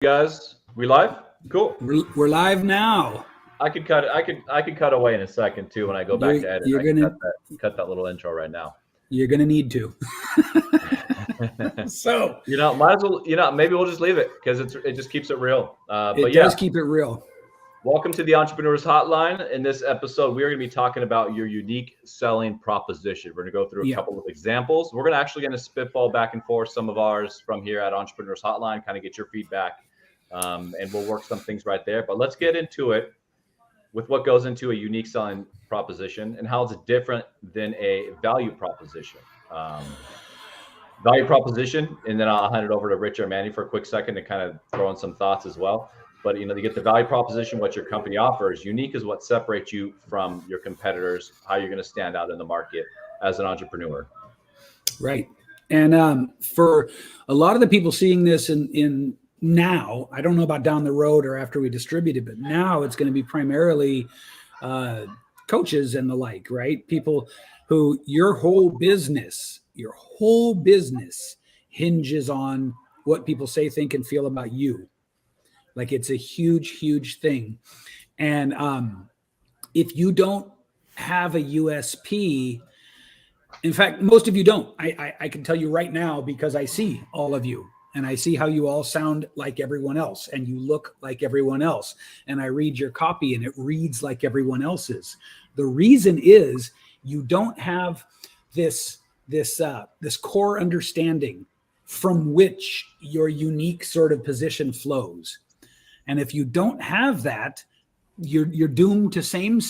Guys, we live? Cool. We're live now. I could cut it. I could cut away in a second too when I go back You're to edit. you're I can gonna cut that little intro right now. you're gonna need to. So Might as well. Maybe we'll just leave it because it just keeps it real. it does keep it real. Welcome to the Entrepreneurs Hotline. In this episode, we are going to be talking about your unique selling proposition. We're going to go through a couple of examples. We're actually going to spitball back and forth some of ours from here at Entrepreneurs Hotline, kind of get your feedback, and we'll work some things right there. But let's get into it with what goes into a unique selling proposition and how it's different than a value proposition. Value proposition, and then I'll hand it over to Rich or Manny for a quick second to kind of throw in some thoughts as well. But you get the value proposition, what your company offers. Unique is what separates you from your competitors, how you're going to stand out in the market as an entrepreneur. Right. And for a lot of the people seeing this in now, I don't know about down the road or after we distribute it, but now it's going to be primarily coaches and the like, right? People who your whole business hinges on what people say, think, and feel about you. Like it's a huge, huge thing. And if you don't have a USP, in fact, most of you don't. I can tell you right now because I see all of you and I see how you all sound like everyone else and you look like everyone else. And I read your copy and it reads like everyone else's. The reason is you don't have this core understanding from which your unique sort of position flows. And if you don't have that, you're doomed to same,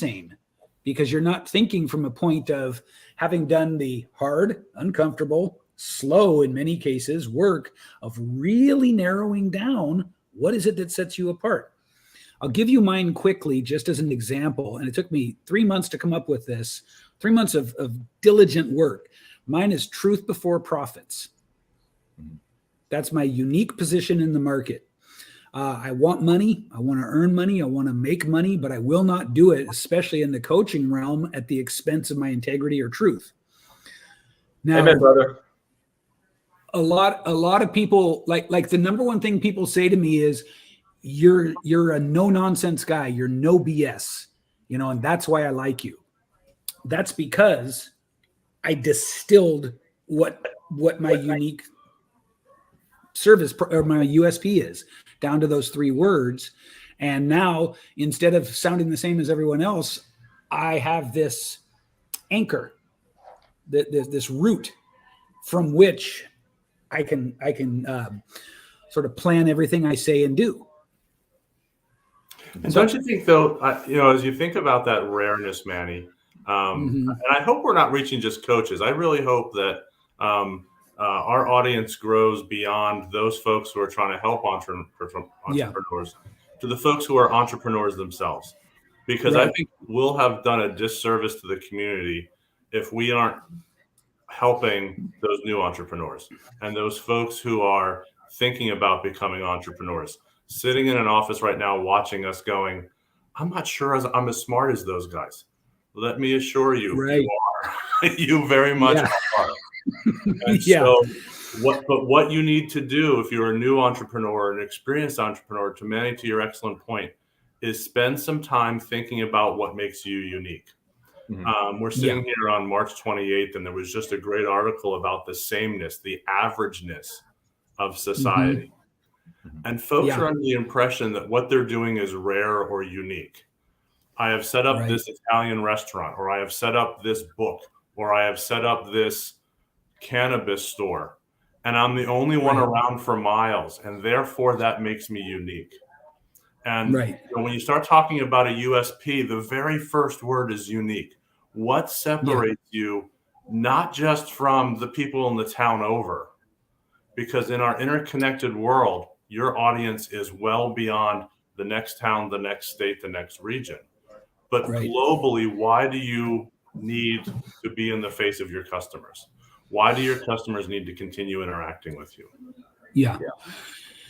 because you're not thinking from a point of having done the hard, uncomfortable, slow in many cases work of really narrowing down what is it that sets you apart. I'll give you mine quickly just as an example. And it took me 3 months to come up with this, 3 months of diligent work. Mine is truth before profits. That's my unique position in the market. I want money. I want to earn money. I want to make money, but I will not do it, especially in the coaching realm, at the expense of my integrity or truth. Now, amen, brother. A lot of people like the number one thing people say to me is, "You're a no nonsense guy. You're no BS," and that's why I like you. That's because I distilled what my unique service or my USP is down to those 3 words. And now instead of sounding the same as everyone else, I have this anchor, this root from which I can sort of plan everything I say and do. And don't you think though, as you think about that rareness, Manny, and I hope we're not reaching just coaches. I really hope that our audience grows beyond those folks who are trying to help entrepreneurs to the folks who are entrepreneurs themselves. Because I think we'll have done a disservice to the community if we aren't helping those new entrepreneurs and those folks who are thinking about becoming entrepreneurs, sitting in an office right now watching us going, I'm not sure I'm as smart as those guys. Let me assure you, you are. You very much are. And so what you need to do if you're a new entrepreneur, an experienced entrepreneur, to your excellent point, is spend some time thinking about what makes you unique. We're sitting here on March 28th, and there was just a great article about the sameness, the averageness of society. And folks are under the impression that what they're doing is rare or unique. I have set up this Italian restaurant, or I have set up this book, or I have set up this cannabis store, and I'm the only one around for miles, and therefore that makes me unique. And when you start talking about a USP, the very first word is unique. What separates you, not just from the people in the town over, because in our interconnected world, your audience is well beyond the next town, the next state, the next region. But globally, why do you need to be in the face of your customers? Why do your customers need to continue interacting with you?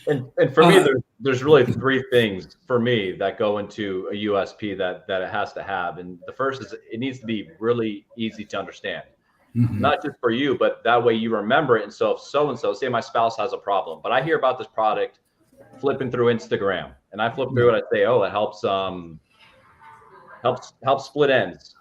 And for me, there's really 3 things for me that go into a USP that it has to have. And the first is it needs to be really easy to understand. Not just for you, but that way you remember it. And so if so-and-so, say my spouse has a problem, but I hear about this product flipping through Instagram, and I flip through it. I say, oh, it helps helps split ends.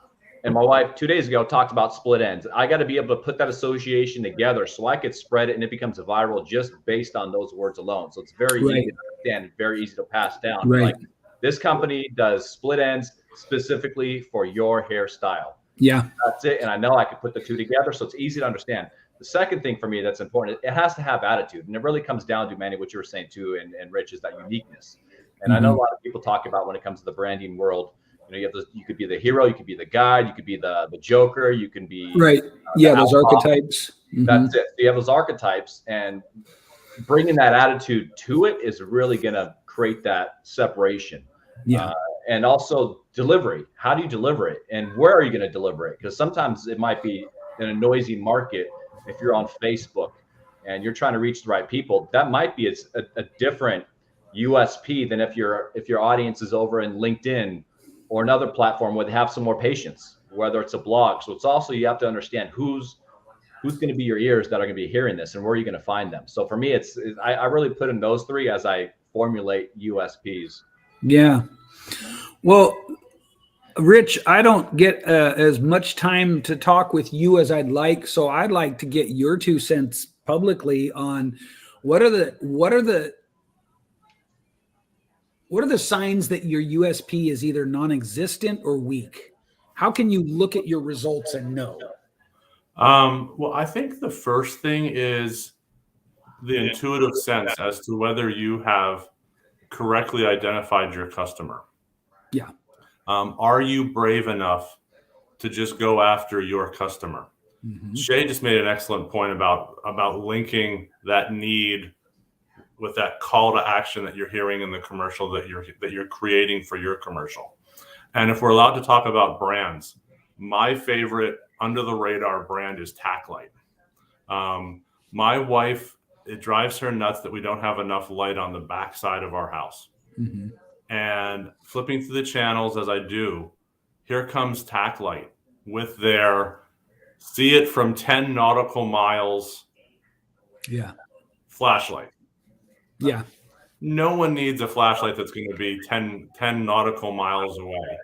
And my wife 2 days ago talked about split ends. I got to be able to put that association together so I could spread it and it becomes viral just based on those words alone. So it's very easy to understand, very easy to pass down. Like, this company does split ends specifically for your hairstyle. Yeah. That's it. And I know I could put the two together, so it's easy to understand. The second thing for me that's important, it has to have attitude. And it really comes down to, Manny, what you were saying too, and Rich, is that uniqueness. And I know a lot of people talk about when it comes to the branding world, you know, you could be the hero, you could be the guide, you could be the joker, you can be those archetypes. That's it. So you have those archetypes, and bringing that attitude to it is really going to create that separation. And also delivery. How do you deliver it, and where are you going to deliver it? Because sometimes it might be in a noisy market. If you're on Facebook and you're trying to reach the right people, that might be a different USP than if your audience is over in LinkedIn or another platform where they have some more patience, whether it's a blog. So it's also, you have to understand who's going to be your ears that are going to be hearing this, and where are you going to find them. So for me, I really put in those three as I formulate USPs. Yeah. Well, Rich, I don't get as much time to talk with you as I'd like. So I'd like to get your 2 cents publicly on what are the signs that your USP is either non-existent or weak? How can you look at your results and know? Well, I think the first thing is the intuitive sense as to whether you have correctly identified your customer. Yeah. Are you brave enough to just go after your customer? Shay just made an excellent point about linking that need with that call to action that you're hearing in the commercial that you're creating for your commercial. And if we're allowed to talk about brands, my favorite under the radar brand is Tacklight. My wife, it drives her nuts that we don't have enough light on the backside of our house. And flipping through the channels as I do, here comes Tacklight with their see it from 10 nautical miles flashlight. Yeah. No one needs a flashlight that's going to be 10 nautical miles away.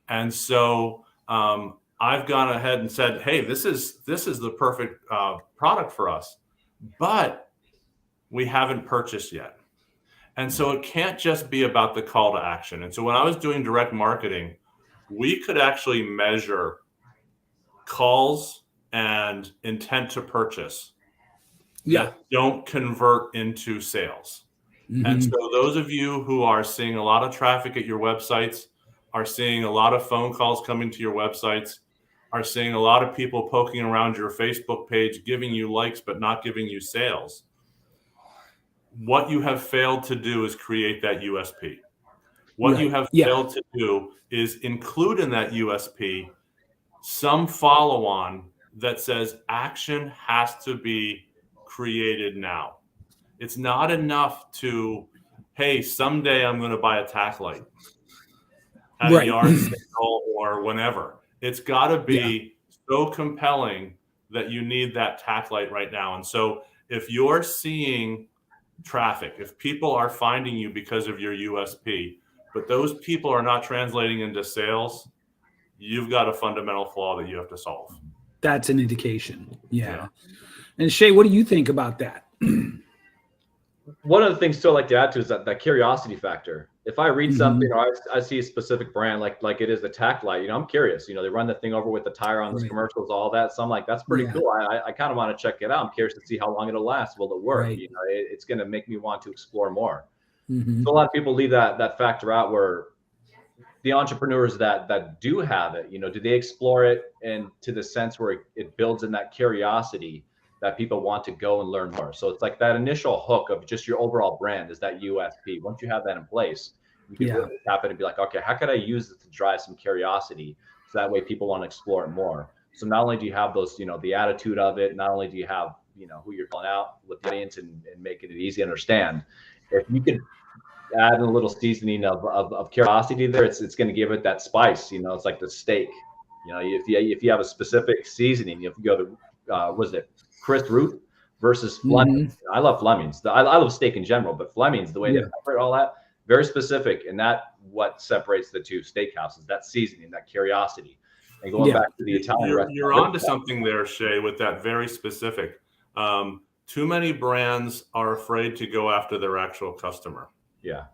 And so I've gone ahead and said, hey, this is the perfect product for us, but we haven't purchased yet. And so it can't just be about the call to action. And so when I was doing direct marketing, we could actually measure calls and intent to purchase that don't convert into sales. And so those of you who are seeing a lot of traffic at your websites, are seeing a lot of phone calls coming to your websites, are seeing a lot of people poking around your Facebook page, giving you likes, but not giving you sales. What you have failed to do is create that USP. What you have failed to do is include in that USP some follow-on that says action has to be created now. It's not enough to, hey, someday I'm going to buy a Tacklight at a yard sale or whenever. It's got to be so compelling that you need that Tacklight right now. And so if you're seeing traffic, if people are finding you because of your USP, but those people are not translating into sales, you've got a fundamental flaw that you have to solve. That's an indication. Yeah. And Shay, what do you think about that? One of the things too I like to add to is that curiosity factor. If I read something or I see a specific brand like it is the Tacklight, you know, I'm curious. You know, they run the thing over with the tire on those commercials, all that. So I'm like, that's pretty cool. I kind of want to check it out. I'm curious to see how long it'll last. Will it work? You know, it's going to make me want to explore more. So a lot of people leave that factor out, where the entrepreneurs that do have it, you know, do they explore it and to the sense where it builds in that curiosity that people want to go and learn more. So it's like that initial hook of just your overall brand is that USP. Once you have that in place, you can really tap it and be like, okay, how could I use it to drive some curiosity? So that way people want to explore it more. So not only do you have those, you know, the attitude of it, not only do you have, you know, who you're calling out with the audience and making it easy to understand, if you could add in a little seasoning of curiosity there, it's going to give it that spice. You know, it's like the steak. You know, if you have a specific seasoning, if you go to, was it Chris Ruth versus Fleming's. I love Fleming's. I love steak in general, but Fleming's, the way they prepare all that, very specific. And that what separates the two steakhouses, that seasoning, that curiosity. And going back to the Italian restaurant. You're onto something there, Shay, with that very specific. Too many brands are afraid to go after their actual customer. Yeah.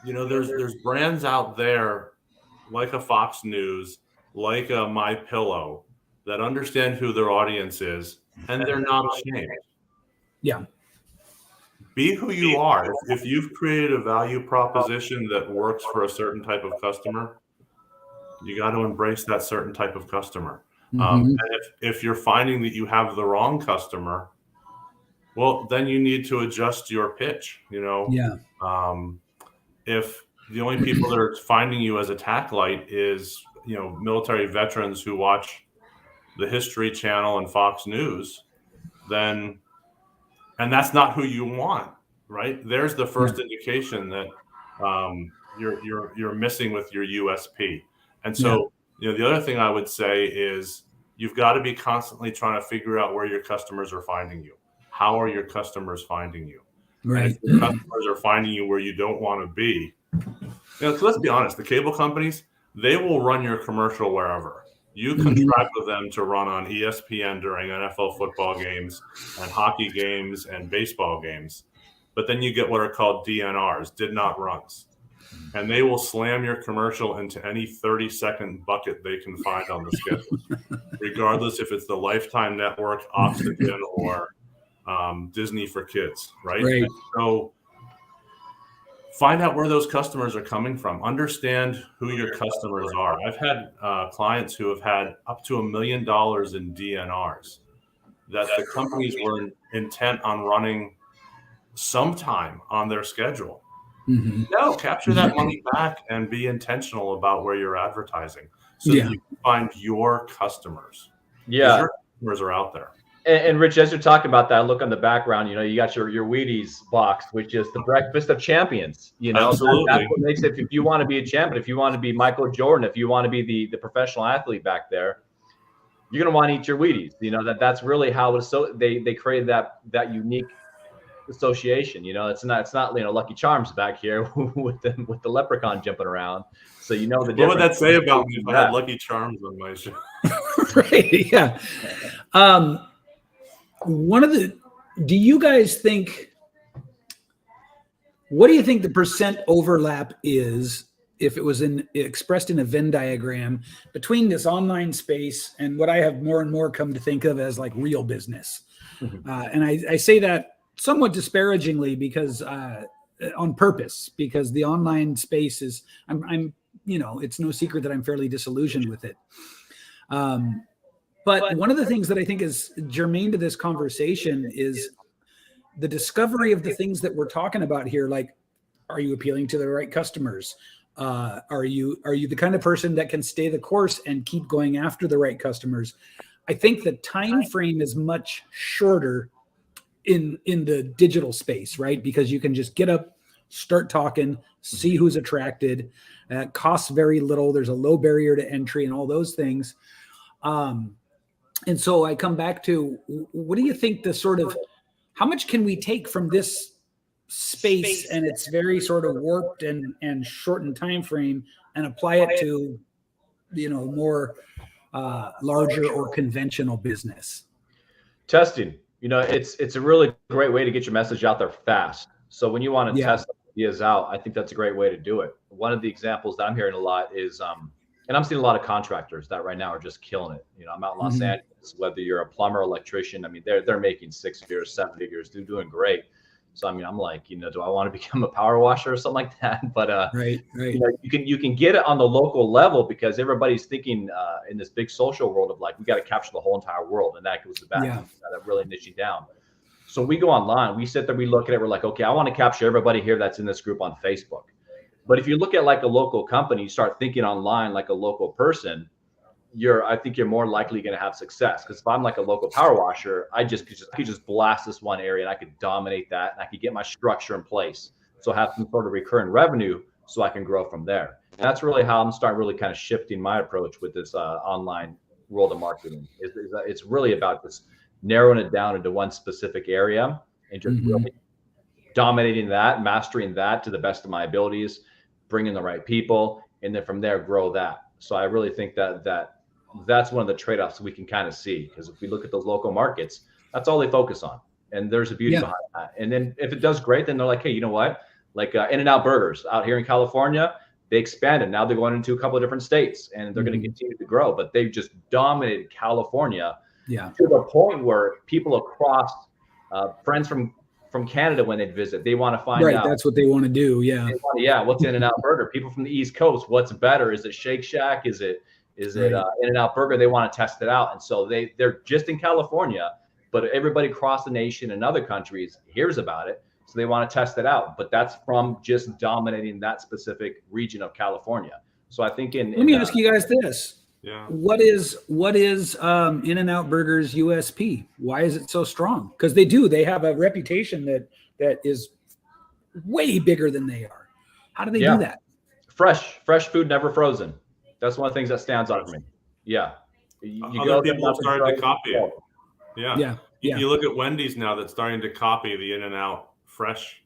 There's brands out there like a Fox News, like a My Pillow, that understand who their audience is, and they're not ashamed. Yeah. Be who you are. If you've created a value proposition that works for a certain type of customer, you got to embrace that certain type of customer. And if you're finding that you have the wrong customer, well, then you need to adjust your pitch. If the only people that are finding you as a tack light is, military veterans who watch the History Channel and Fox News, and that's not who you want, right? There's the first indication that you're missing with your USP. And so, the other thing I would say is you've got to be constantly trying to figure out where your customers are finding you. How are your customers finding you? Right. And if your customers are finding you where you don't want to be, so let's be honest, the cable companies, they will run your commercial wherever. You contract with them to run on ESPN during NFL football games and hockey games and baseball games. But then you get what are called DNRs, did not runs. And they will slam your commercial into any 30-second bucket they can find on the schedule, regardless if it's the Lifetime Network, Oxygen, or Disney for Kids, right? Right. So find out where those customers are coming from. Understand who your customers are. I've had clients who have had up to $1 million in DNRs that the companies were intent on running sometime on their schedule. No, capture that money back and be intentional about where you're advertising so that you can find your customers. Yeah. Your customers are out there. And Rich, as you're talking about that, look on the background, you got your Wheaties box, which is the breakfast of champions. Absolutely. That's what makes it. If you want to be a champion, if you want to be Michael Jordan, if you want to be the professional athlete back there, you're going to want to eat your Wheaties. That's really how it's so they created that unique association. It's not Lucky Charms back here with the leprechaun jumping around. So the difference. What would that say about me if I had Lucky Charms on my show? Right. Yeah. Do you guys think, what do you think the percent overlap is if it was expressed in a Venn diagram between this online space and what I have more and more come to think of as like real business? And I say that somewhat disparagingly because on purpose, because the online space is, I'm it's no secret that I'm fairly disillusioned with it. But one of the things that I think is germane to this conversation is the discovery of the things that we're talking about here. Like, are you appealing to the right customers? Are you the kind of person that can stay the course and keep going after the right customers? I think the time frame is much shorter in the digital space, right? Because you can just get up, start talking, see who's attracted. It costs very little. There's a low barrier to entry and all those things. And so I come back to, what do you think how much can we take from this space and it's very sort of warped and shortened time frame and apply it to, more larger or conventional business? Testing. It's a really great way to get your message out there fast. So when you want to test ideas out, I think that's a great way to do it. One of the examples that I'm hearing a lot is, and I'm seeing a lot of contractors that right now are just killing it. I'm out in Los Angeles, whether you're a plumber, electrician, they're making 6 figures, 7 figures, they're doing great. So, I'm like, do I want to become a power washer or something like that? But, right. You can get it on the local level because everybody's thinking in this big social world of like, we got to capture the whole entire world. And that goes back to that really niche you down. So we go online, we sit there, we look at it. We're like, okay, I want to capture everybody here that's in this group on Facebook. But if you look at like a local company, you start thinking online like a local person, I think you're more likely going to have success. Because if I'm like a local power washer, I could just blast this one area and I could dominate that and I could get my structure in place. So have some sort of recurring revenue so I can grow from there. And that's really how I'm starting really kind of shifting my approach with this online world of marketing. It's really about this narrowing it down into one specific area and just really dominating that, mastering that to the best of my abilities, bringing the right people, and then from there grow that. So I really think that's one of the trade-offs we can kind of see, because if we look at those local markets, that's all they focus on, and there's a beauty behind that. And then if it does great, then they're like, hey, you know what? Like In-N-Out Burgers out here in California, they expanded. Now they're going into a couple of different states, and they're going to continue to grow. But they've just dominated California to the point where people across, friends from Canada, when they visit, they want to find out. That's what they want to do. What's In-N-Out Burger? People from the East Coast, what's better? Is it Shake Shack? Is it In-N-Out Burger? They want to test it out, and so they're just in California, but everybody across the nation and other countries hears about it. So they want to test it out, but that's from just dominating that specific region of California. So I think let me ask you guys this. Yeah. What is In-N-Out Burger's USP? Why is it so strong? Because they have a reputation that is way bigger than they are. How do they do that? Fresh food, never frozen. That's one of the things that stands out for me. Yeah. Other people have started to copy it. Yeah. You look at Wendy's now that's starting to copy the In-N-Out fresh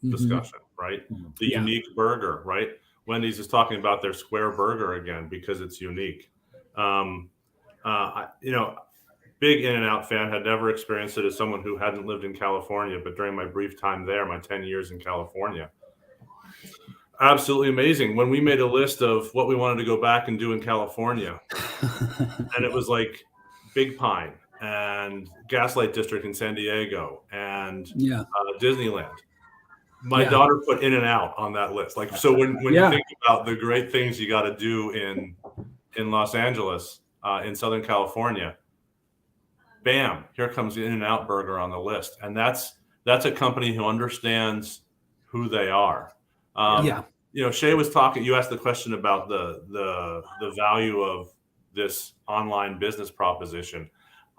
discussion, right? The unique burger, right? Wendy's is talking about their square burger again because it's unique. Big In-N-Out fan, had never experienced it as someone who hadn't lived in California, but during my brief time there, my 10 years in California, absolutely amazing. When we made a list of what we wanted to go back and do in California, and it was like Big Pine and Gaslight District in San Diego and Disneyland. My daughter put In-N-Out on that list. Like, so when you think about the great things you got to do in Los Angeles, in Southern California, bam, here comes the In-N-Out Burger on the list. And that's a company who understands who they are. Shay was talking, you asked the question about the value of this online business proposition.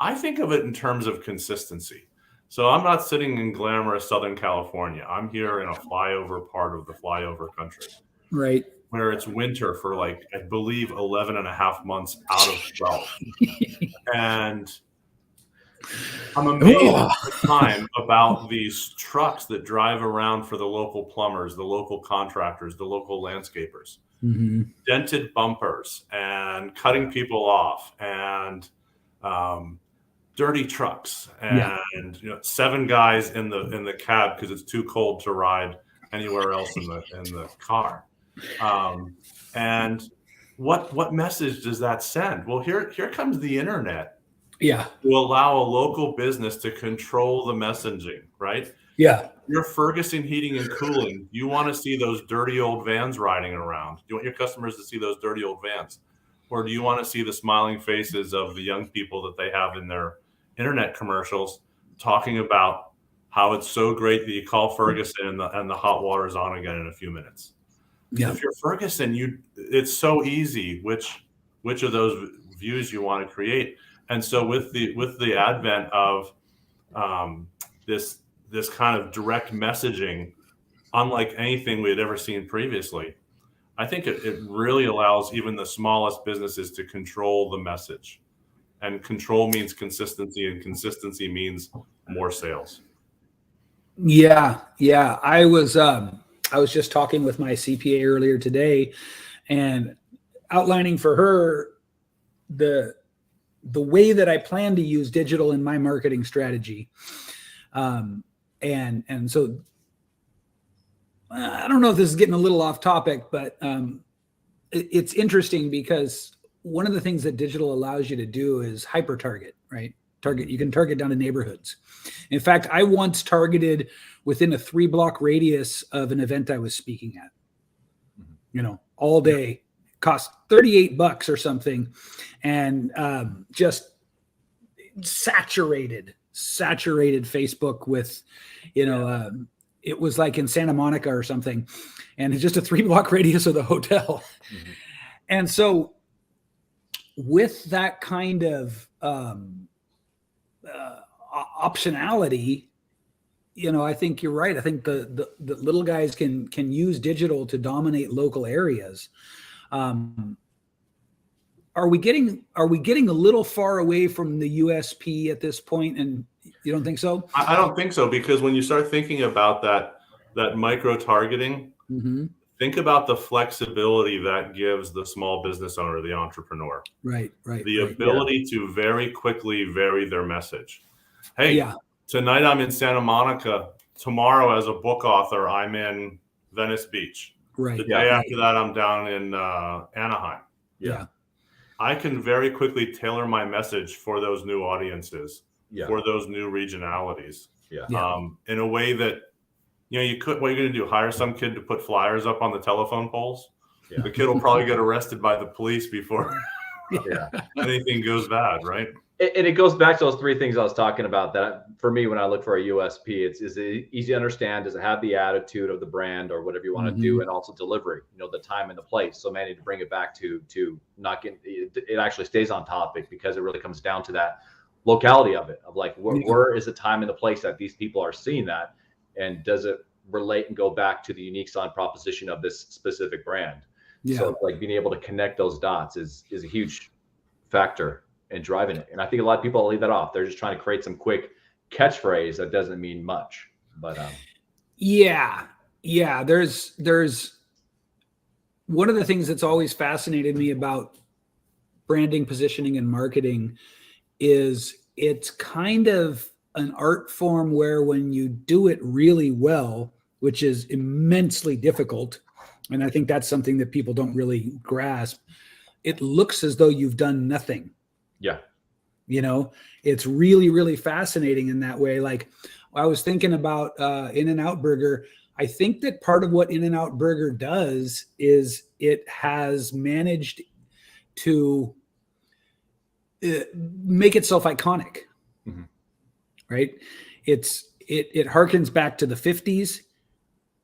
I think of it in terms of consistency. So I'm not sitting in glamorous Southern California. I'm here in a flyover part of the flyover country. Right. Where it's winter for like, I believe 11 and a half months out of 12. And I'm amazed at the time about these trucks that drive around for the local plumbers, the local contractors, the local landscapers, dented bumpers and cutting people off and, dirty trucks and 7 guys in the cab because it's too cold to ride anywhere else in the car. And what message does that send? Well, here comes the internet. To allow a local business to control the messaging, right? You're Ferguson Heating and Cooling. You want to see those dirty old vans riding around. You want your customers to see those dirty old vans, or do you want to see the smiling faces of the young people that they have in their internet commercials talking about how it's so great that you call Ferguson and the hot water is on again in a few minutes? If you're Ferguson, it's so easy which of those views you want to create. And so with the advent of this kind of direct messaging, unlike anything we had ever seen previously, I think it really allows even the smallest businesses to control the message. And control means consistency, and consistency means more sales. I was just talking with my CPA earlier today and outlining for her the way that I plan to use digital in my marketing strategy. And so I don't know if this is getting a little off topic, but it's interesting because one of the things that digital allows you to do is hyper target, right? You can target down to neighborhoods. In fact, I once targeted within a 3-block radius of an event I was speaking at, all day, cost $38 or something. And just saturated Facebook with, it was like in Santa Monica or something, and it's just a 3-block radius of the hotel. And so with that kind of optionality, I think you're right. I think the little guys can use digital to dominate local areas. Are are we getting a little far away from the USP at this point? And you don't think so? I don't think so, because when you start thinking about that micro targeting, think about the flexibility that gives the small business owner, the entrepreneur. Right. The ability to very quickly vary their message. Hey, tonight I'm in Santa Monica. Tomorrow, as a book author, I'm in Venice Beach. Right. The day after that, I'm down in Anaheim. Yeah. I can very quickly tailor my message for those new audiences, for those new regionalities. In a way that, you could, what you're going to do, hire some kid to put flyers up on the telephone poles. The kid will probably get arrested by the police before anything goes bad, right? And it goes back to those three things I was talking about. That for me, when I look for a USP, is it easy to understand? Does it have the attitude of the brand or whatever you want to do, and also delivery? The time and the place. So, Manny, to bring it back to not getting it actually stays on topic, because it really comes down to that locality of it, of like where is the time and the place that these people are seeing that, and does it relate and go back to the unique selling proposition of this specific brand? So, like, being able to connect those dots is a huge factor in driving it. And I think a lot of people leave that off. They're just trying to create some quick catchphrase that doesn't mean much. But there's one of the things that's always fascinated me about branding, positioning, and marketing is it's kind of an art form where when you do it really well, which is immensely difficult, and I think that's something that people don't really grasp, it looks as though you've done nothing. It's really, really fascinating in that way. Like, I was thinking about In-N-Out Burger. I think that part of what In-N-Out Burger does is it has managed to make itself iconic, right? It harkens back to the 50s.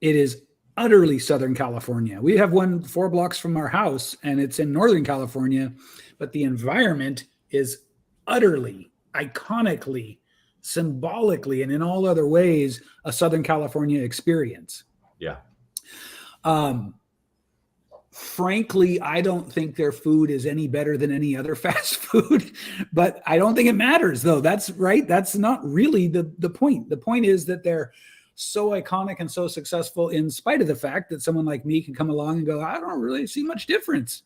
It is utterly Southern California. We have one 4 blocks from our house, and it's in Northern California, but the environment is utterly, iconically, symbolically, and in all other ways, a Southern California experience. Frankly, I don't think their food is any better than any other fast food, but I don't think it matters, though. That's right. That's not really the point. The point is that they're so iconic and so successful, in spite of the fact that someone like me can come along and go, I don't really see much difference.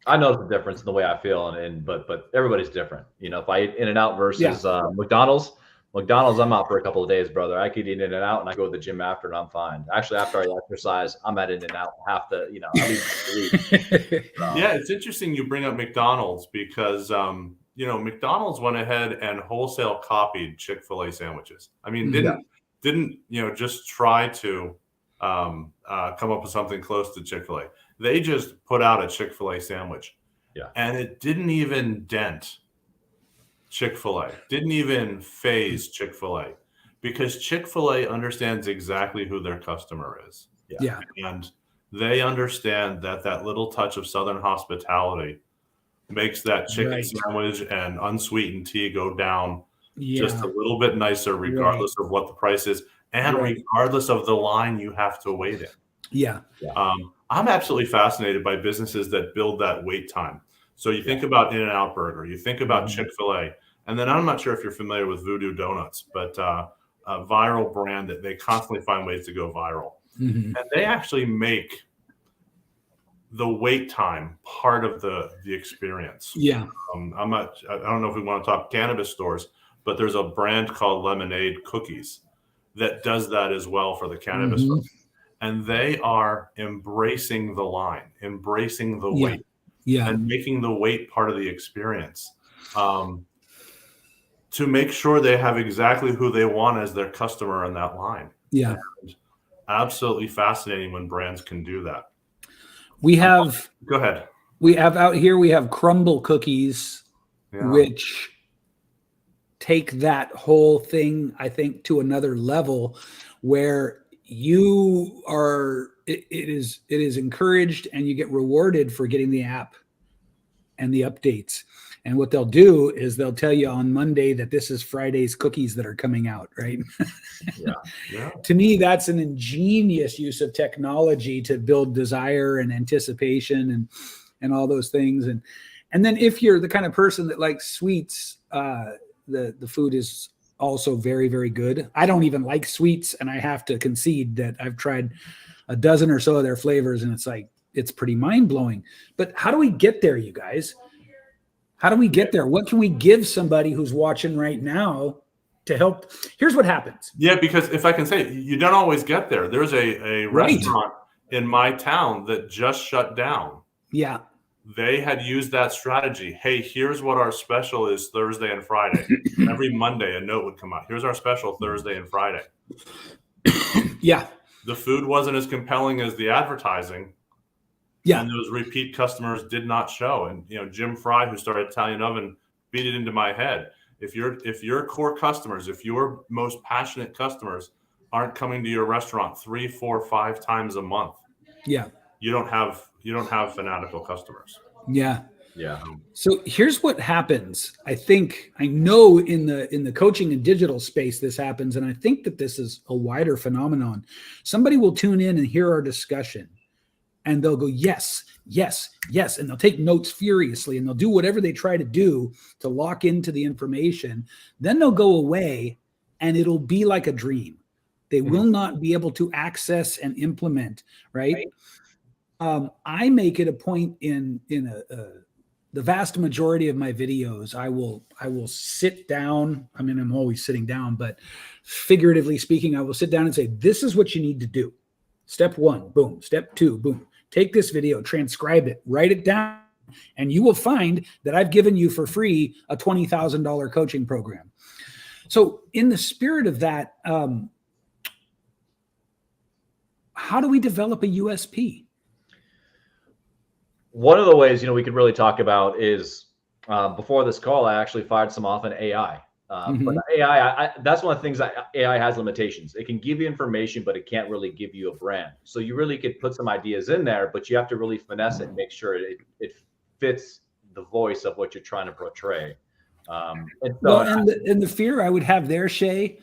I know the difference in the way I feel, but everybody's different. If I eat In-N-Out versus McDonald's, I'm out for a couple of days, brother. I could eat In-N-Out and I go to the gym after, and I'm fine. Actually, after I exercise, I'm at In-N-Out half the, Yeah, it's interesting you bring up McDonald's, because McDonald's went ahead and wholesale copied Chick-fil-A sandwiches. I mean, didn't just try to come up with something close to Chick-fil-A. They just put out a Chick-fil-A sandwich, and it didn't even dent Chick-fil-A, didn't even phase Chick-fil-A, because Chick-fil-A understands exactly who their customer is. And they understand that little touch of Southern hospitality makes that chicken sandwich and unsweetened tea go down just a little bit nicer, regardless of what the price is, and regardless of the line you have to wait in. I'm absolutely fascinated by businesses that build that wait time. So you think about In-N-Out Burger, you think about Chick-fil-A, and then I'm not sure if you're familiar with Voodoo Donuts, but a viral brand that they constantly find ways to go viral. And they actually make the wait time part of the experience. I don't know if we want to talk cannabis stores, but there's a brand called Lemonade Cookies that does that as well for the cannabis stores. And they are embracing the line, embracing the wait, and making the wait part of the experience, to make sure they have exactly who they want as their customer in that line. And absolutely fascinating when brands can do that. We have go ahead. We have out here, we have crumble cookies, which take that whole thing, I think, to another level, where you are, it is encouraged and you get rewarded for getting the app and the updates. And what they'll do is they'll tell you on Monday that this is Friday's cookies that are coming out, right? To me, that's an ingenious use of technology to build desire and anticipation. and all those things. And then if you're the kind of person that likes sweets, the food is also very, very good. I don't even like sweets, and I have to concede that I've tried a dozen or so of their flavors, and it's pretty mind-blowing. But how do we get there, you guys? How do we get there? What can we give somebody who's watching right now to help? Here's what happens. Yeah, because if I can say, you don't always get there. There's a restaurant in my town that just shut down. Yeah. They had used that strategy. Hey, here's what our special is Thursday and Friday. Every Monday, a note would come out. Here's our special Thursday and Friday. Yeah. The food wasn't as compelling as the advertising. Yeah. And those repeat customers did not show. And, Jim Fry, who started Italian Oven, beat it into my head. If your core customers, if your most passionate customers aren't coming to your restaurant 3, 4, 5 times a month, yeah, you don't have fanatical customers. Yeah. Yeah. So here's what happens. I know in the coaching and digital space this happens, and I think that this is a wider phenomenon. Somebody will tune in and hear our discussion, and they'll go, yes, yes, yes, and they'll take notes furiously, and they'll do whatever they try to do to lock into the information. Then they'll go away, and it'll be like a dream. They will not be able to access and implement, right? I make it a point in the vast majority of my videos, I will sit down. I mean, I'm always sitting down, but figuratively speaking, I will sit down and say, this is what you need to do. Step 1, boom. Step 2, boom. Take this video, transcribe it, write it down, and you will find that I've given you for free a $20,000 coaching program. So in the spirit of that, how do we develop a USP? One of the ways, we could really talk about is before this call, I actually fired some off in AI. But AI, that's one of the things that AI has limitations. It can give you information, but it can't really give you a brand. So you really could put some ideas in there, but you have to really finesse it and make sure it fits the voice of what you're trying to portray. And the fear I would have there, Shay,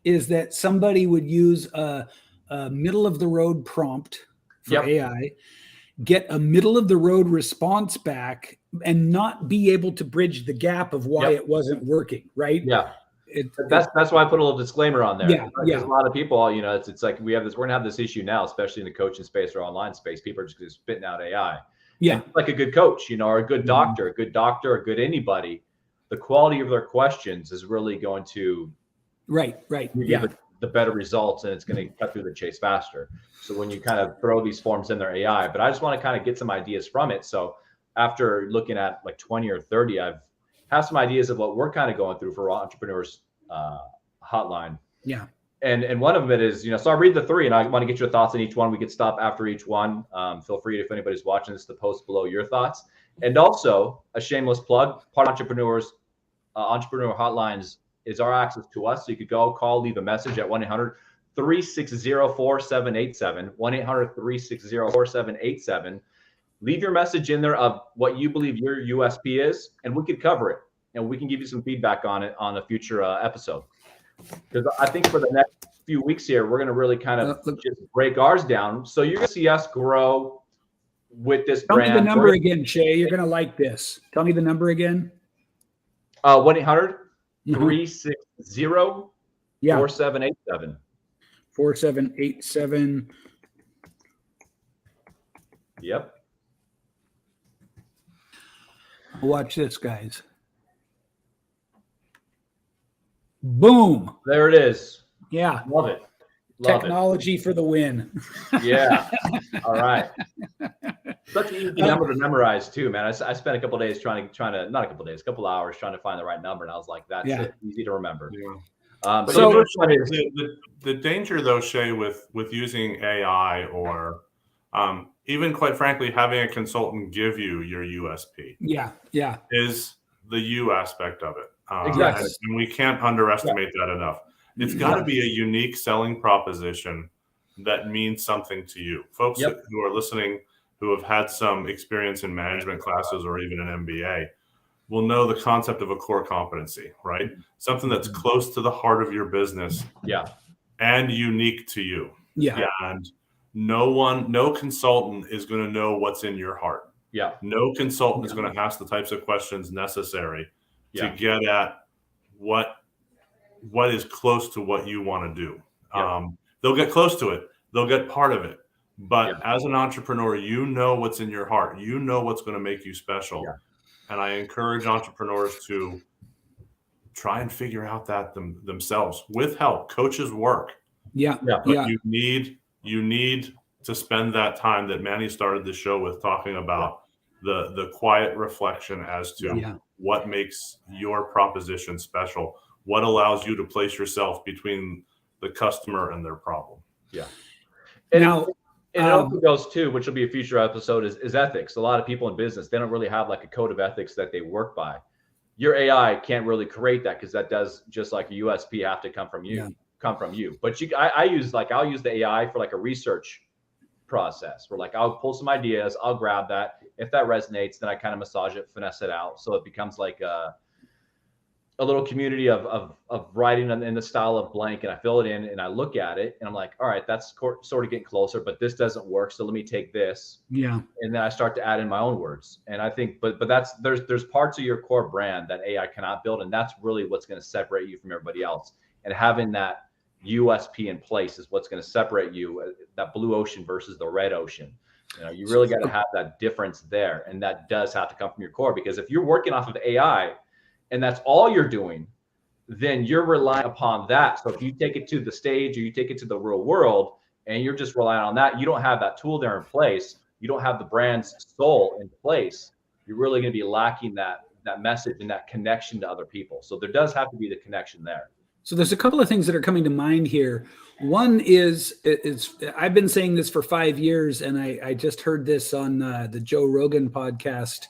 is that somebody would use a middle of the road prompt for AI, get a middle of the road response back, and not be able to bridge the gap of why it wasn't working. Right. Yeah. That's why I put a little disclaimer on there. Yeah. A lot of people, it's like we're going to have this issue now, especially in the coaching space or online space. People are just spitting out AI. Yeah. And like a good coach, or a good doctor, a good anybody, the quality of their questions is really going to give the better results, and it's going to cut through the chase faster. So when you kind of throw these forms in their AI, but I just want to kind of get some ideas from it. So after looking at like 20 or 30, I've had some ideas of what we're kind of going through for Entrepreneurs Hotline. Yeah. And one of them is, so I'll read the 3 and I want to get your thoughts on each one. We could stop after each one. Feel free, if anybody's watching this, to post below your thoughts. And also a shameless plug, part of Entrepreneur Hotlines is our access to us. So you could go, call, leave a message at 1-800-360-4787, 1-800-360-4787. Leave your message in there of what you believe your USP is, and we could cover it, and we can give you some feedback on it on a future episode. Because I think for the next few weeks here, we're going to really kind of just break ours down. So you're going to see us grow with this brand. Tell me the number again, Shay. You're going to like this. Tell me the number again. 1-800-360-4787. 4787. Yep. Watch this, guys. Boom. There it is. Yeah. Love it. Technology for the win. Yeah. All right. Such an easy number to memorize too, man. I spent a couple of days trying to not a couple of days, a couple of hours trying to find the right number, and I was like, that's it. Easy to remember. Yeah. So the danger, though, Shay, with using AI or even, quite frankly, having a consultant give you your USP, is the you aspect of it. Exactly. And we can't underestimate that enough. It's got to be a unique selling proposition that means something to you. Folks who are listening, who have had some experience in management classes or even an MBA, will know the concept of a core competency, right? Something that's close to the heart of your business, and unique to you. And no consultant is going to know what's in your heart. Yeah. No consultant is going to ask the types of questions necessary to get at what is close to what you want to do. They'll get close to it. They'll get part of it. But as an entrepreneur, you know what's in your heart. You know what's going to make you special. And I encourage entrepreneurs to try and figure out that themselves with help. Coaches work. But you need to spend that time that Manny started the show with, talking about the quiet reflection as to what makes your proposition special, what allows you to place yourself between the customer and their problem. And it also goes too, which will be a future episode, is ethics. A lot of people in business, they don't really have like a code of ethics that they work by. Your AI can't really create that, because that does, just like a USP, have to come from you. But I'll use the AI for like a research process, where like I'll pull some ideas, I'll grab that. If that resonates, then I kind of massage it, finesse it out, so it becomes like a little community of writing in the style of blank, and I fill it in and I look at it and I'm like, all right, that's sort of getting closer, but this doesn't work, so let me take this. And then I start to add in my own words. And I think, but that's, there's parts of your core brand that AI cannot build, and that's really what's going to separate you from everybody else. And having that USP in place is what's going to separate you, that blue ocean versus the red ocean. You know, you really got to have that difference there, and that does have to come from your core, because if you're working off of AI and that's all you're doing, then you're relying upon that. So if you take it to the stage, or you take it to the real world, and you're just relying on that, you don't have that tool there in place, you don't have the brand's soul in place, you're really going to be lacking that message and that connection to other people. So there does have to be the connection there. So there's a couple of things that are coming to mind here. One is, I've been saying this for 5 years, and I just heard this on the Joe Rogan podcast.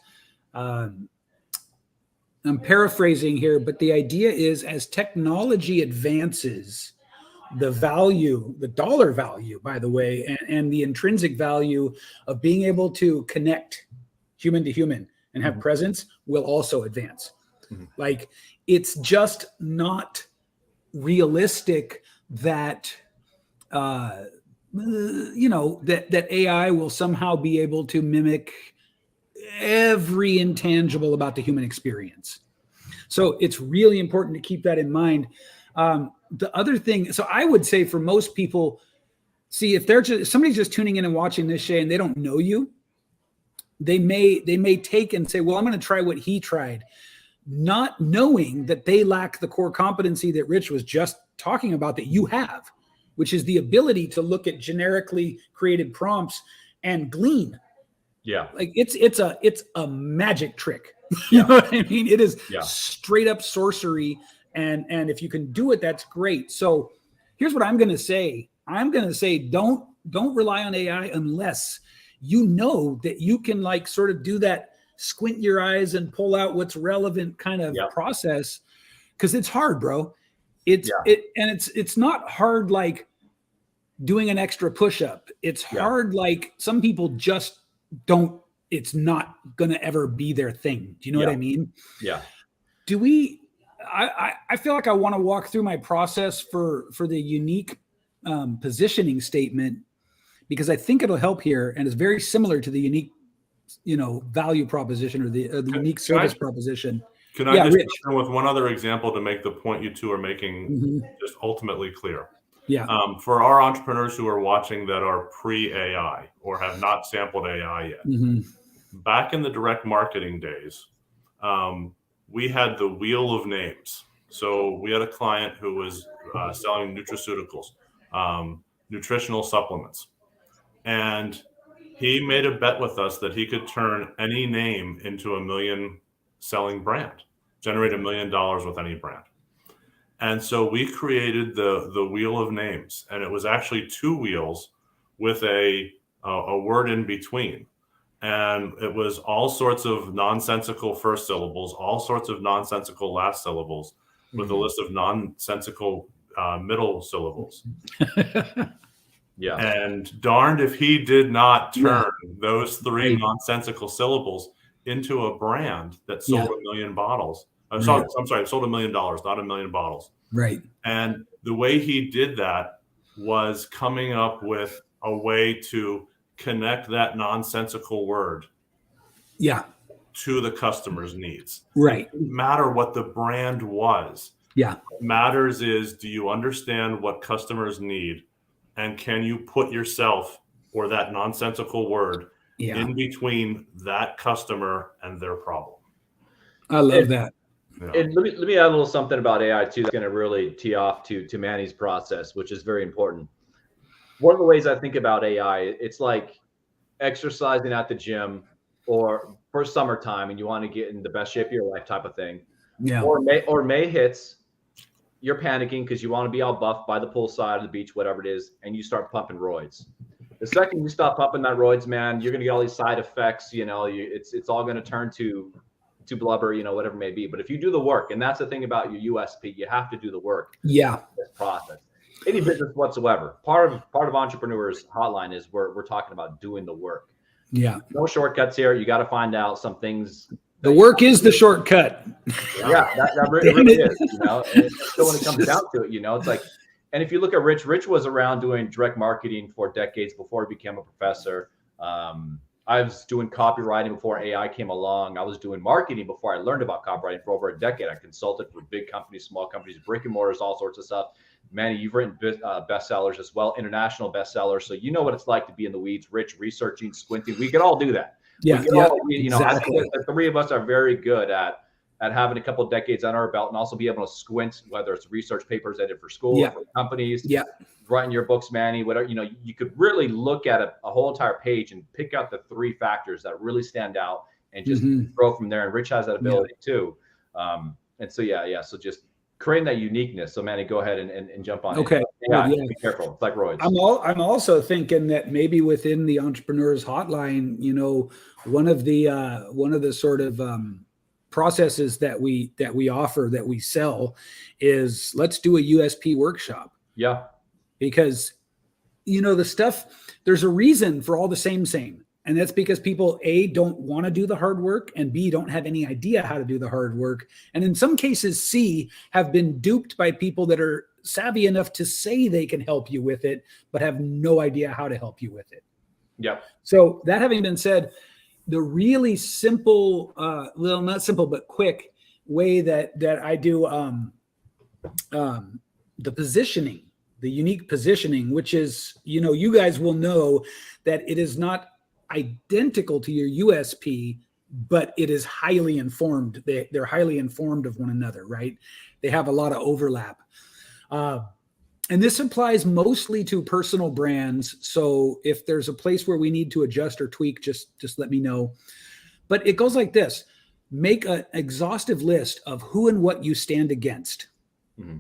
I'm paraphrasing here, but the idea is, as technology advances, the value, the dollar value, by the way, and the intrinsic value of being able to connect human to human and have presence will also advance. Like, it's just not realistic that that AI will somehow be able to mimic every intangible about the human experience. So it's really important to keep that in mind. The other thing, so I would say for most people, see, if somebody's just tuning in and watching this show and they don't know you, they may take and say, well, I'm going to try what he tried, not knowing that they lack the core competency that Rich was just talking about that you have, which is the ability to look at generically created prompts and glean. Like it's a magic trick. You know what I mean? It is straight up sorcery. And if you can do it, that's great. So here's what I'm going to say. I'm going to say, don't rely on AI unless you know that you can like sort of do that squint your eyes and pull out what's relevant kind of process. Cause it's hard, bro. It's not hard like doing an extra push-up. It's hard like some people just don't, it's not gonna ever be their thing. Do you know what I mean? I feel like I want to walk through my process for the unique positioning statement, because I think it'll help here, and it's very similar to the unique, value proposition, or the unique service proposition. Can I just come with one other example to make the point you two are making just ultimately clear? For our entrepreneurs who are watching that are pre-AI or have not sampled AI yet, back in the direct marketing days, we had the wheel of names. So we had a client who was selling nutraceuticals, nutritional supplements. And he made a bet with us that he could turn any name into a $1 million selling brand, generate $1 million with any brand. And so we created the wheel of names, and it was actually 2 wheels with a word in between. And it was all sorts of nonsensical first syllables, all sorts of nonsensical last syllables, with a list of nonsensical middle syllables. And darned if he did not turn those 3 nonsensical syllables into a brand that sold 1 million bottles. I'm sorry, sold $1 million, not 1 million bottles. And the way he did that was coming up with a way to connect that nonsensical word Yeah. to the customer's needs. Right. It didn't matter what the brand was. Yeah. What matters is, do you understand what customers need? And can you put yourself, or that nonsensical word, in between that customer and their problem? I love that. Yeah. And let me add a little something about AI too. That's going to really tee off to Manny's process, which is very important. One of the ways I think about AI, it's like exercising at the gym or for summertime, and you want to get in the best shape of your life, type of thing. Yeah. Or May hits, you're panicking because you want to be all buff by the poolside or the beach, whatever it is, and you start pumping roids. The second you stop pumping that roids, man, you're gonna get all these side effects. You know, it's all gonna turn to blubber, you know, whatever it may be. But if you do the work, and that's the thing about your USP, you have to do the work. Yeah. This process, any business whatsoever. Part of Entrepreneurs Hotline is we're talking about doing the work. Yeah. No shortcuts here. You got to find out some things. The work is the shortcut. Yeah, that really is. You know, and so when it comes down to it, you know, it's like, and if you look at Rich was around doing direct marketing for decades before he became a professor. I was doing copywriting before AI came along. I was doing marketing before I learned about copywriting for over a decade. I consulted for big companies, small companies, brick and mortars, all sorts of stuff. Manny, you've written bestsellers as well, international bestsellers. So you know what it's like to be in the weeds, Rich, researching, squinting. We can all do that. Yeah, you know, exactly. I think the three of us are very good at having a couple of decades under our belt and also be able to squint, whether it's research papers I did for school, or for companies, writing your books, Manny, whatever, you know, you could really look at a whole entire page and pick out the three factors that really stand out and just grow from there. And Rich has that ability too. And so, so just creating that uniqueness. So Manny, go ahead and jump on. Okay. Be careful. It's like roids. I'm also thinking that maybe within the Entrepreneurs Hotline, you know, one of the sort of processes that we offer, that we sell, is let's do a USP workshop. Yeah. Because, you know, the stuff, there's a reason for all the same. And that's because people, A, don't want to do the hard work, and B, don't have any idea how to do the hard work. And in some cases, C, have been duped by people that are savvy enough to say they can help you with it, but have no idea how to help you with it. Yeah. So that having been said, the really simple, well, not simple, but quick way that I do the positioning, the unique positioning, which is, you know, you guys will know that it is not identical to your USP, but it is highly informed. They're highly informed of one another, right? They have a lot of overlap. And this applies mostly to personal brands. So if there's a place where we need to adjust or tweak, just let me know. But it goes like this: make an exhaustive list of who and what you stand against. Mm-hmm.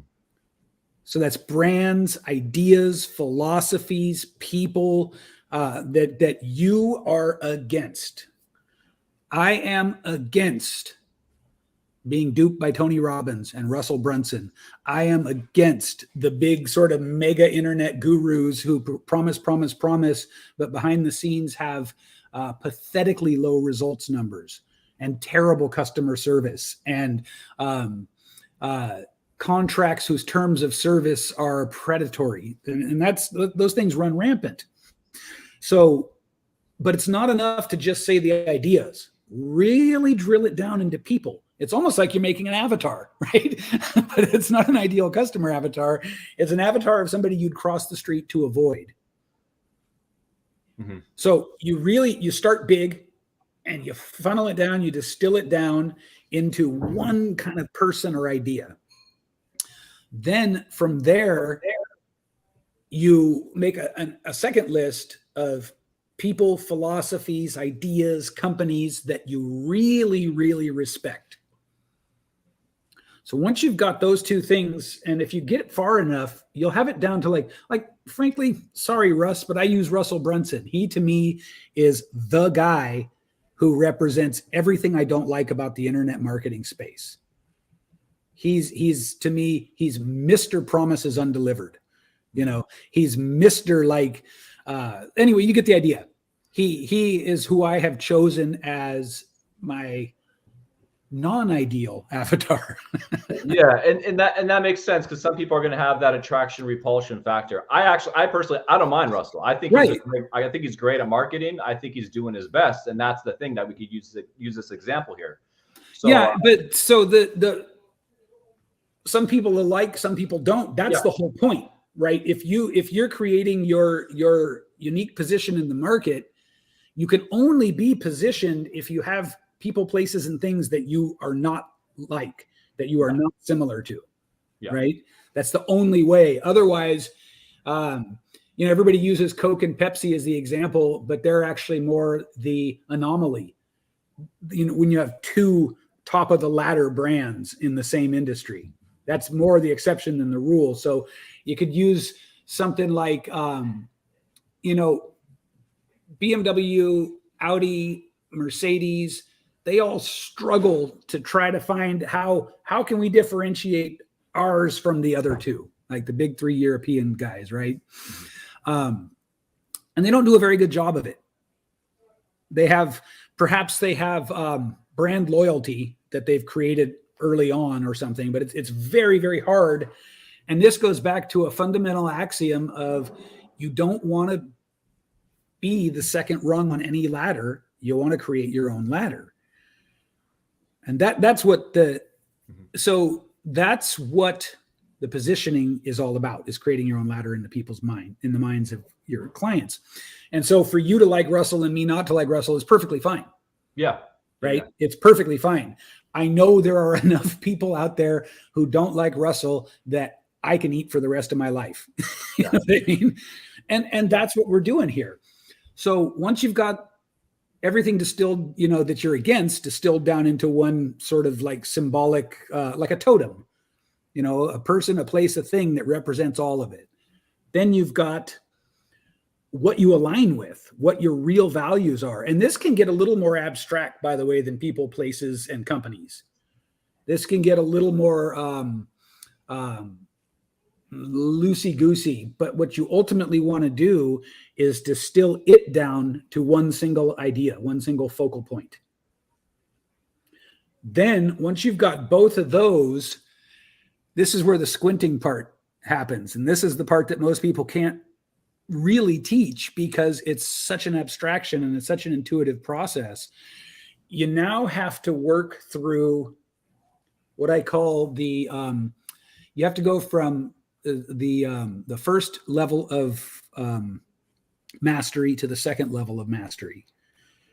So that's brands, ideas, philosophies, people that you are against. I am against being duped by Tony Robbins and Russell Brunson. I am against the big sort of mega internet gurus who promise, but behind the scenes have pathetically low results numbers and terrible customer service and contracts whose terms of service are predatory. And those things run rampant. So, but it's not enough to just say the ideas. Really drill it down into people. It's almost like you're making an avatar, right? But it's not an ideal customer avatar. It's an avatar of somebody you'd cross the street to avoid. Mm-hmm. So you start big and you funnel it down, you distill it down into one kind of person or idea. Then from there, you make a second list of people, philosophies, ideas, companies that you really, really respect. So once you've got those two things, and if you get far enough, you'll have it down to like frankly, sorry, Russ, but I use Russell Brunson. He, to me, is the guy who represents everything I don't like about the internet marketing space. He's to me, he's Mr. Promises Undelivered. You know, he's Mr. Anyway, you get the idea. He is who I have chosen as my non-ideal avatar. Yeah, and that makes sense, because some people are going to have that attraction repulsion factor. I personally don't mind Russell. I think I think he's great at marketing. I think he's doing his best, and that's the thing that we could use this example here. So, yeah, but so the some people alike, some people don't. That's the whole point, right? If you're creating your unique position in the market, you can only be positioned if you have people, places, and things that you are not like, that you are not similar to, right? That's the only way. Otherwise, everybody uses Coke and Pepsi as the example, but they're actually more the anomaly. When you have two top of the ladder brands in the same industry, that's more the exception than the rule. So you could use something like, BMW, Audi, Mercedes. They all struggle to try to find how can we differentiate ours from the other two, like the big three European guys, right? And they don't do a very good job of it. Perhaps they have brand loyalty that they've created early on or something, but it's very, very hard. And this goes back to a fundamental axiom of, you don't want to be the second rung on any ladder. You want to create your own ladder. And that's what so that's what the positioning is all about, is creating your own ladder in the minds of your clients. And so for you to like Russell and me not to like Russell is perfectly fine. Yeah. Right. Yeah. It's perfectly fine. I know there are enough people out there who don't like Russell that I can eat for the rest of my life. You know what I mean? And that's what we're doing here. So once you've got everything distilled, that you're against, distilled down into one sort of like symbolic, like a totem, a person, a place, a thing that represents all of it. Then you've got what you align with, what your real values are. And this can get a little more abstract, by the way, than people, places, and companies. This can get a little more loosey-goosey, but what you ultimately want to do is distill it down to one single idea, one single focal point. Then once you've got both of those, this is where the squinting part happens. And this is the part that most people can't really teach, because it's such an abstraction and it's such an intuitive process. You now have to work through what I call you have to go from the first level of mastery to the second level of mastery.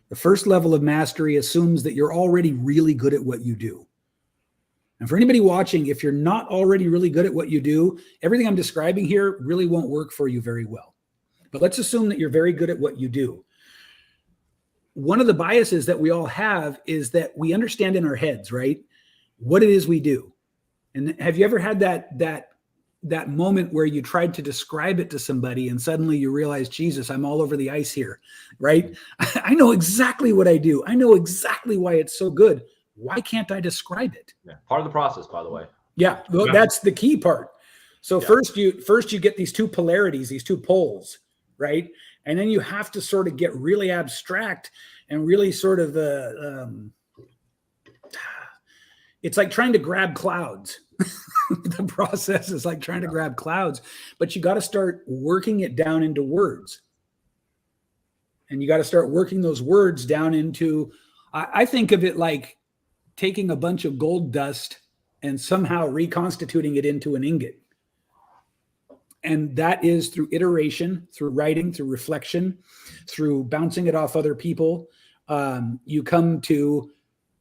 The first level of mastery assumes that you're already really good at what you do. And for anybody watching, if you're not already really good at what you do, everything I'm describing here really won't work for you very well. But let's assume that you're very good at what you do. One of the biases that we all have is that we understand in our heads, right, what it is we do. And have you ever had that moment where you tried to describe it to somebody and suddenly you realize, Jesus, I'm all over the ice here, right? I know exactly what I do. I know exactly why it's so good. Why can't I describe it? Yeah. Part of the process, by the way. Yeah, well, that's the key part. So first you get these two polarities, these two poles, right? And then you have to sort of get really abstract and really sort of it's like trying to grab clouds. The process is like trying to grab clouds, but you got to start working it down into words. And you got to start working those words down into, I think of it like taking a bunch of gold dust and somehow reconstituting it into an ingot. And that is through iteration, through writing, through reflection, through bouncing it off other people. You come to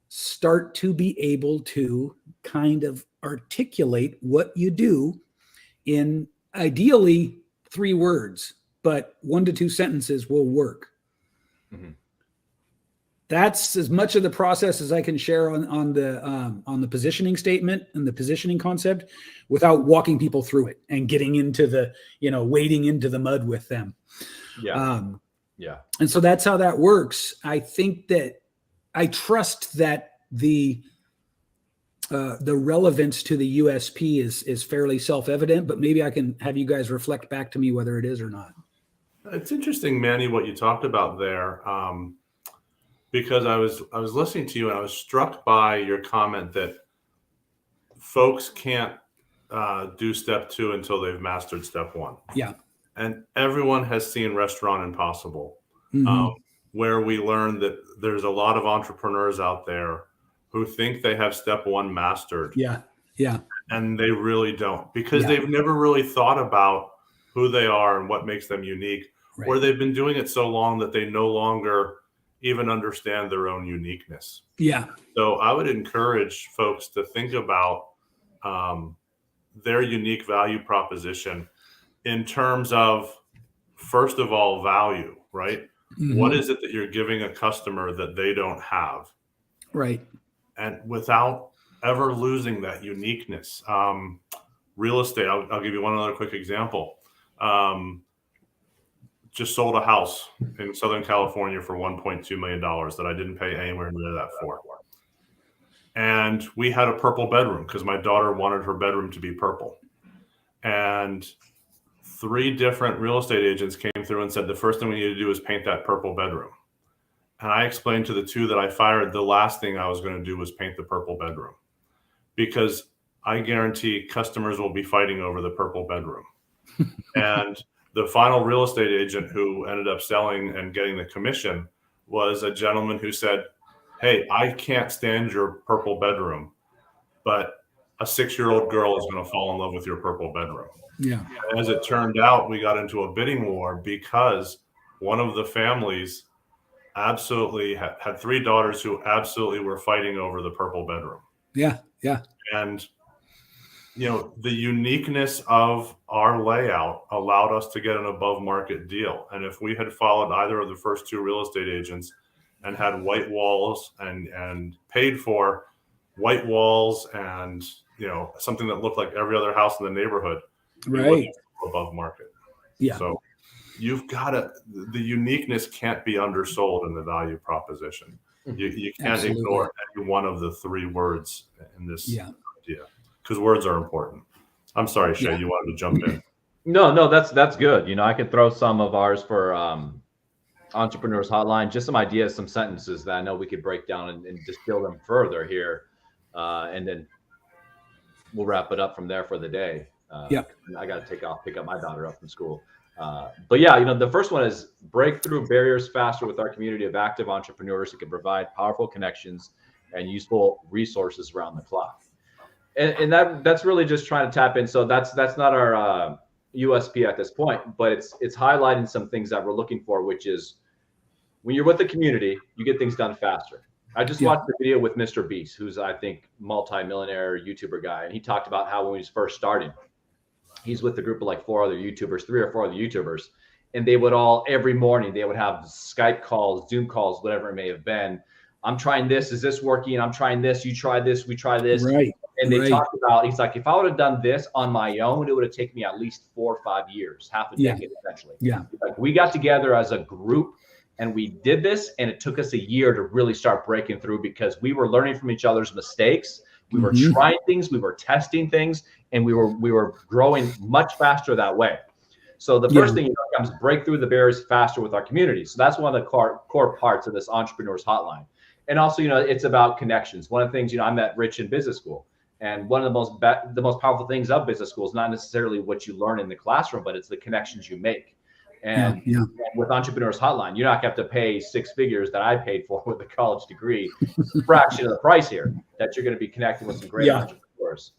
start to be able to kind of articulate what you do in ideally 3 words, but 1 to 2 sentences will work. Mm-hmm. That's as much of the process as I can share on the positioning statement and the positioning concept without walking people through it and getting into the, wading into the mud with them. Yeah. And so that's how that works. I think that I trust that the relevance to the USP is fairly self-evident, but maybe I can have you guys reflect back to me whether it is or not. It's interesting, Manny, what you talked about there. because I was listening to you and I was struck by your comment that folks can't do step 2 until they've mastered step 1. Yeah. And everyone has seen Restaurant Impossible, Mm-hmm. where we learned that there's a lot of entrepreneurs out there who think they have step 1 mastered. Yeah. Yeah. And they really don't, because Yeah. they've never really thought about who they are and what makes them unique, Right. or they've been doing it so long that they no longer even understand their own uniqueness. Yeah. So I would encourage folks to think about their unique value proposition in terms of, first of all, value, right? Mm-hmm. What is it that you're giving a customer that they don't have? Right. And without ever losing that uniqueness. Real estate, I'll give you one other quick example. Just sold a house in Southern California for $1.2 million that I didn't pay anywhere near that for. And we had a purple bedroom because my daughter wanted her bedroom to be purple. And 3 different real estate agents came through and said, the first thing we need to do is paint that purple bedroom. And I explained to the 2 that I fired, the last thing I was going to do was paint the purple bedroom, because I guarantee customers will be fighting over the purple bedroom. And the final real estate agent who ended up selling and getting the commission was a gentleman who said, hey, I can't stand your purple bedroom, but a 6-year-old girl is going to fall in love with your purple bedroom. Yeah. And as it turned out, we got into a bidding war because one of the families absolutely had 3 daughters who absolutely were fighting over the purple bedroom. Yeah. Yeah. And, the uniqueness of our layout allowed us to get an above market deal. And if we had followed either of the first 2 real estate agents and had white walls and paid for white walls and, something that looked like every other house in the neighborhood, Right, above market. Yeah. So you've got to, the uniqueness can't be undersold in the value proposition. You can't Absolutely. ignore any one of the 3 words in this Yeah. idea, because words are important. I'm sorry, Shay, you wanted to jump in. No, that's good. I could throw some of ours for Entrepreneurs Hotline, just some ideas, some sentences that I know we could break down and distill them further here, and then we'll wrap it up from there for the day. I got to pick up my daughter up from school. But yeah, the first one is break through barriers faster with our community of active entrepreneurs who can provide powerful connections and useful resources around the clock. And that's really just trying to tap in. So that's not our USP at this point, but it's highlighting some things that we're looking for, which is when you're with the community, you get things done faster. I just watched the video with Mr. Beast, who's, I think, multi-millionaire YouTuber guy. And he talked about how when he was first starting, he's with a group of like 3 or 4 other YouTubers. And they would all, every morning, they would have Skype calls, Zoom calls, whatever it may have been. I'm trying this. Is this working? I'm trying this. You try this. We try this. Right. And they talked about, he's like, if I would have done this on my own, it would have taken me at least 4 or 5 years, half a decade, essentially. Yeah. Like, we got together as a group and we did this, and it took us a year to really start breaking through because we were learning from each other's mistakes. We were trying things, we were testing things, and we were growing much faster that way. So the first thing comes break through the barriers faster with our community. So that's one of the core parts of this Entrepreneurs Hotline. And also, it's about connections. One of the things, I'm at Rich in business school. And one of the most powerful things of business school is not necessarily what you learn in the classroom, but it's the connections you make. And with Entrepreneurs Hotline, you're not going to have to pay 6 figures that I paid for with a college degree, fraction of the price here, that you're going to be connecting with some great entrepreneurs.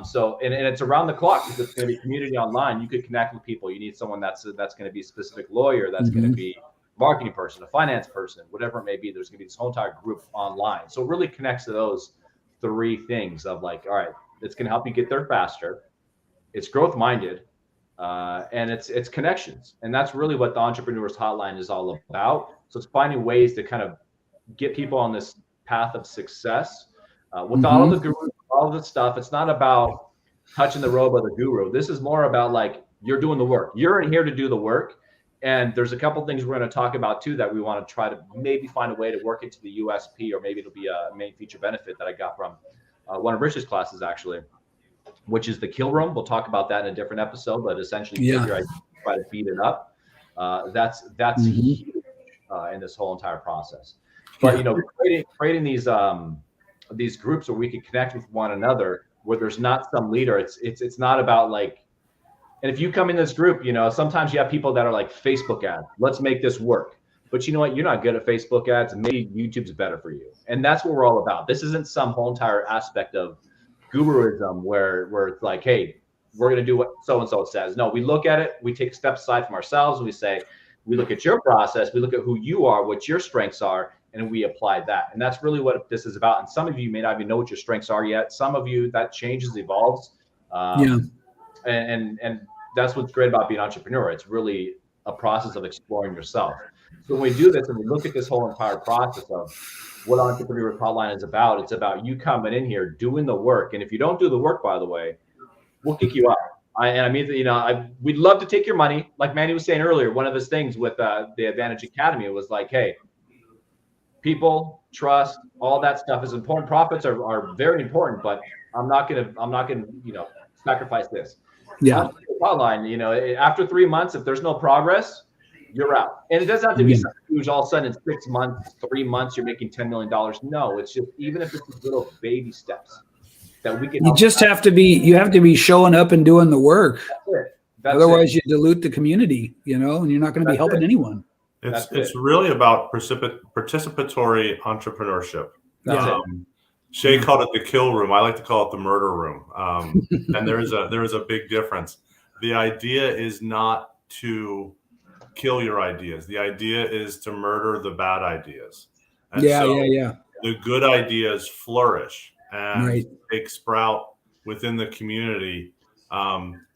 So it's around the clock because it's going to be community online. You could connect with people. You need someone that's going to be a specific lawyer, that's going to be a marketing person, a finance person, whatever it may be. There's going to be this whole entire group online. So it really connects to those 3 things of like, all right, it's going to help you get there faster. It's growth minded. And it's connections. And that's really what the Entrepreneurs Hotline is all about. So it's finding ways to kind of get people on this path of success with all of the gurus, all of the stuff. It's not about touching the robe of the guru. This is more about like, you're doing the work. You're in here to do the work. And there's a couple of things we're going to talk about too, that we want to try to maybe find a way to work into the USP, or maybe it'll be a main feature benefit that I got from one of Rich's classes actually, which is the kill room. We'll talk about that in a different episode, but essentially try to beat it up. That's huge in this whole entire process. But creating these groups where we can connect with one another, where there's not some leader. It's not about like. And if you come in this group, sometimes you have people that are like Facebook ads. Let's make this work. But you know what? You're not good at Facebook ads, and maybe YouTube's better for you. And that's what we're all about. This isn't some whole entire aspect of guruism where it's like, hey, we're going to do what so-and-so says. No, we look at it. We take steps aside from ourselves. And we look at your process. We look at who you are, what your strengths are, and we apply that. And that's really what this is about. And some of you may not even know what your strengths are yet. Some of you, that changes, evolves. And that's what's great about being an entrepreneur. It's really a process of exploring yourself. So when we do this and we look at this whole entire process of what Entrepreneur Hotline is about, it's about you coming in here, doing the work. And if you don't do the work, by the way, we'll kick you out. We'd love to take your money. Like Manny was saying earlier, one of his things with the Advantage Academy was like, hey, people, trust, all that stuff is important. Profits are very important, but I'm not gonna sacrifice this. Yeah. Hotline, after 3 months, if there's no progress, you're out. And it doesn't have to be something huge. All of a sudden, in 6 months, 3 months, you're making $10 million. No, it's just even if it's little baby steps that we can. You have to be showing up and doing the work. That's Otherwise, you dilute the community, and you're not going to be helping anyone. It's really about participatory entrepreneurship. Shay called it the kill room. I like to call it the murder room. And there is a big difference. The idea is not to kill your ideas. The idea is to murder the bad ideas. And the good ideas flourish and take sprout within the community.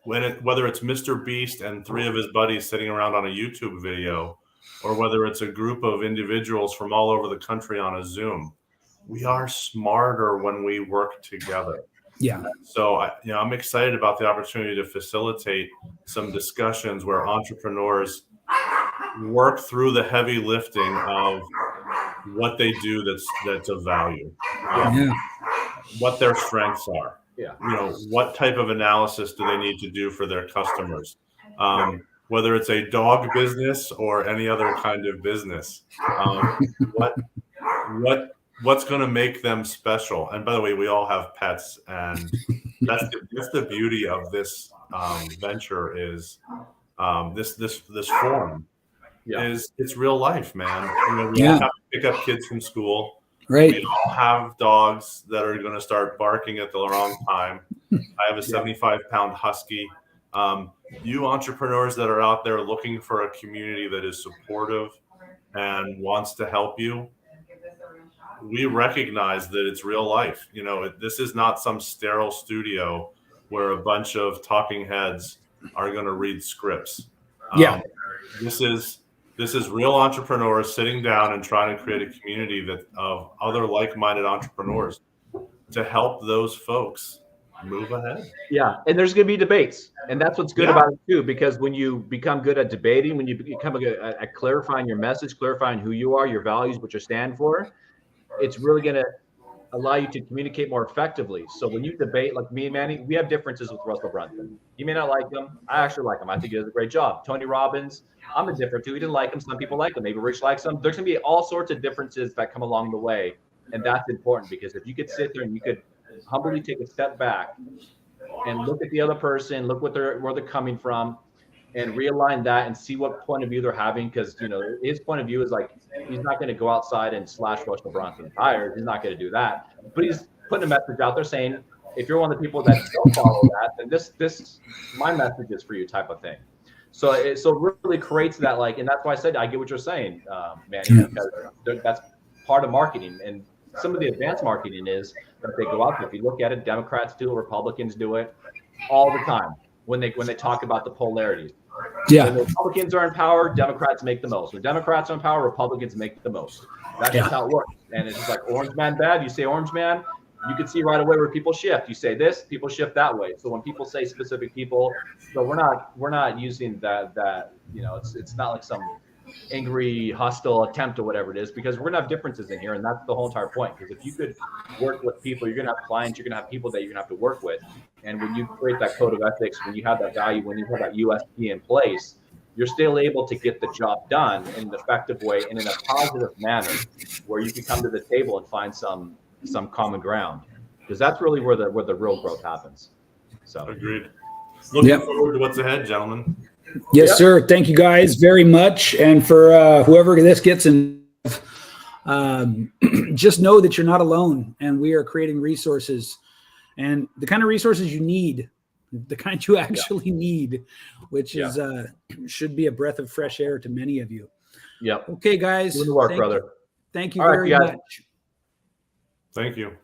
Whether it's Mr. Beast and 3 of his buddies sitting around on a YouTube video, or whether it's a group of individuals from all over the country on a Zoom, we are smarter when we work together. Yeah. So I'm excited about the opportunity to facilitate some discussions where entrepreneurs work through the heavy lifting of what they do that's of value. What their strengths are. Yeah. What type of analysis do they need to do for their customers? Whether it's a dog business or any other kind of business, what's going to make them special? And by the way, we all have pets, and that's the beauty of this venture is this forum is it's real life, man. We all have to pick up kids from school. Right. We all have dogs that are going to start barking at the wrong time. I have a 75-pound husky. You entrepreneurs that are out there looking for a community that is supportive and wants to help you, we recognize that it's real life. This is not some sterile studio where a bunch of talking heads are going to read scripts. This is real entrepreneurs sitting down and trying to create a community of other like-minded entrepreneurs to help those folks move ahead. Yeah, and there's going to be debates, and that's what's good about it too. Because when you become good at debating, when you become good at clarifying your message, clarifying who you are, your values, what you stand for, it's really going to allow you to communicate more effectively. So when you debate, like me and Manny, we have differences with Russell Brunson. You may not like him. I actually like him. I think he does a great job. Tony Robbins, I'm a different too. He didn't like him. Some people like him. Maybe Rich likes him. There's going to be all sorts of differences that come along the way. And that's important, because if you could sit there and you could humbly take a step back and look at the other person, look where they're coming from, and realign that and see what point of view they're having. Because his point of view is like, he's not going to go outside and slash Russell Brunson tires. He's not going to do that. But he's putting a message out there saying, if you're one of the people that don't follow that, then this my message is for you, type of thing. So it really creates that, like, and that's why I said I get what you're saying, Manny, because that's part of marketing. And some of the advanced marketing is that they go out there. If you look at it, Democrats do it, Republicans do it all the time when they talk about the polarities. When the Republicans are in power, Democrats make the most. When Democrats are in power, Republicans make the most. That's just how it works. And it's just like orange man bad. You say orange man, you can see right away where people shift. You say this, people shift that way. So when people say specific people, so we're not using that it's not like some angry, hostile attempt or whatever it is, because we're gonna have differences in here, and that's the whole entire point. Because if you could work with people, you're gonna have clients, you're gonna have people that you're gonna have to work with. And when you create that code of ethics, when you have that value, when you have that USP in place, you're still able to get the job done in an effective way and in a positive manner, where you can come to the table and find some common ground, because that's really where the real growth happens. So agreed. Looking forward to what's ahead, gentlemen. Yes, sir. Thank you guys very much. And for whoever this gets in, just know that you're not alone, and we are creating resources, and the kind of resources you need, the kind you actually need, which is should be a breath of fresh air to many of you. Yeah. Okay, guys. Good work, brother. Thank you very much. Thank you.